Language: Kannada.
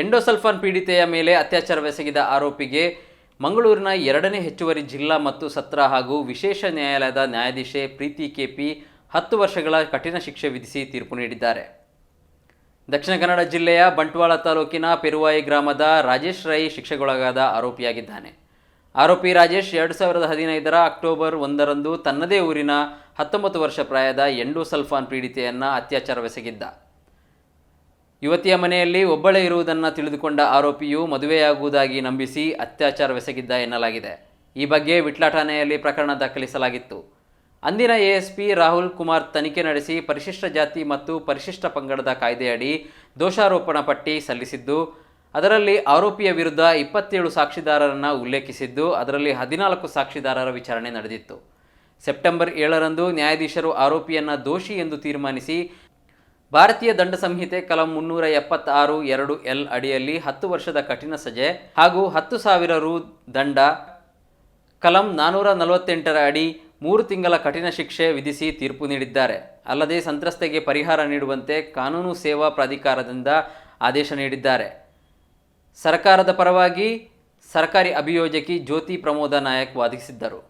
ಎಂಡೋಸಲ್ಫಾನ್ ಪೀಡಿತೆಯ ಮೇಲೆ ಅತ್ಯಾಚಾರವೆಸಗಿದ ಆರೋಪಿಗೆ ಮಂಗಳೂರಿನ 2ನೇ ಹೆಚ್ಚುವರಿ ಜಿಲ್ಲಾ ಮತ್ತು ಸತ್ರ ಹಾಗೂ ವಿಶೇಷ ನ್ಯಾಯಾಲಯದ ನ್ಯಾಯಾಧೀಶೆ ಪ್ರೀತಿ ಕೆಪಿ 10 ವರ್ಷಗಳ ಕಠಿಣ ಶಿಕ್ಷೆ ವಿಧಿಸಿ ತೀರ್ಪು ನೀಡಿದ್ದಾರೆ. ದಕ್ಷಿಣ ಕನ್ನಡ ಜಿಲ್ಲೆಯ ಬಂಟ್ವಾಳ ತಾಲೂಕಿನ ಪೆರುವಾಯಿ ಗ್ರಾಮದ ರಾಜೇಶ್ ರೈ ಶಿಕ್ಷೆಗೊಳಗಾದ ಆರೋಪಿಯಾಗಿದ್ದಾನೆ. ಆರೋಪಿ ರಾಜೇಶ್ 2015ರ ಅಕ್ಟೋಬರ್ 1ರಂದು ತನ್ನದೇ ಊರಿನ 19 ವರ್ಷ ಪ್ರಾಯದ ಎಂಡೋಸಲ್ಫಾನ್ ಪೀಡಿತೆಯನ್ನು ಅತ್ಯಾಚಾರವೆಸಗಿದ್ದ. ಯುವತಿಯ ಮನೆಯಲ್ಲಿ ಒಬ್ಬಳೇ ಇರುವುದನ್ನು ತಿಳಿದುಕೊಂಡ ಆರೋಪಿಯು ಮದುವೆಯಾಗುವುದಾಗಿ ನಂಬಿಸಿ ಅತ್ಯಾಚಾರವೆಸಗಿದ್ದ ಎನ್ನಲಾಗಿದೆ. ಈ ಬಗ್ಗೆ ವಿಟ್ಲ ಠಾಣೆಯಲ್ಲಿ ಪ್ರಕರಣ ದಾಖಲಿಸಲಾಗಿತ್ತು. ಅಂದಿನ ಎಎಸ್ಪಿ ರಾಹುಲ್ ಕುಮಾರ್ ತನಿಖೆ ನಡೆಸಿ ಪರಿಶಿಷ್ಟ ಜಾತಿ ಮತ್ತು ಪರಿಶಿಷ್ಟ ಪಂಗಡದ ಕಾಯ್ದೆಯಡಿ ದೋಷಾರೋಪಣಾ ಪಟ್ಟಿ ಸಲ್ಲಿಸಿದ್ದು, ಅದರಲ್ಲಿ ಆರೋಪಿಯ ವಿರುದ್ಧ 27 ಸಾಕ್ಷಿದಾರರನ್ನು ಉಲ್ಲೇಖಿಸಿದ್ದು, ಅದರಲ್ಲಿ 14 ಸಾಕ್ಷಿದಾರರ ವಿಚಾರಣೆ ನಡೆದಿತ್ತು. ಸೆಪ್ಟೆಂಬರ್ 7ರಂದು ನ್ಯಾಯಾಧೀಶರು ಆರೋಪಿಯನ್ನು ದೋಷಿ ಎಂದು ತೀರ್ಮಾನಿಸಿ ಭಾರತೀಯ ದಂಡ ಸಂಹಿತೆ ಕಲಂ 376(2)L ಅಡಿಯಲ್ಲಿ 10 ವರ್ಷದ ಕಠಿಣ ಸಜೆ ಹಾಗೂ 10,000 ರು ದಂಡ, ಕಲಂ 448ರ ಅಡಿ 3 ತಿಂಗಳ ಕಠಿಣ ಶಿಕ್ಷೆ ವಿಧಿಸಿ ತೀರ್ಪು ನೀಡಿದ್ದಾರೆ. ಅಲ್ಲದೆ ಸಂತ್ರಸ್ತೆಗೆ ಪರಿಹಾರ ನೀಡುವಂತೆ ಕಾನೂನು ಸೇವಾ ಪ್ರಾಧಿಕಾರದಿಂದ ಆದೇಶ ನೀಡಿದ್ದಾರೆ. ಸರ್ಕಾರದ ಪರವಾಗಿ ಸರ್ಕಾರಿ ಅಭಿಯೋಜಕಿ ಜ್ಯೋತಿ ಪ್ರಮೋದ ನಾಯಕ್ ವಾದಿಸಿದ್ದರು.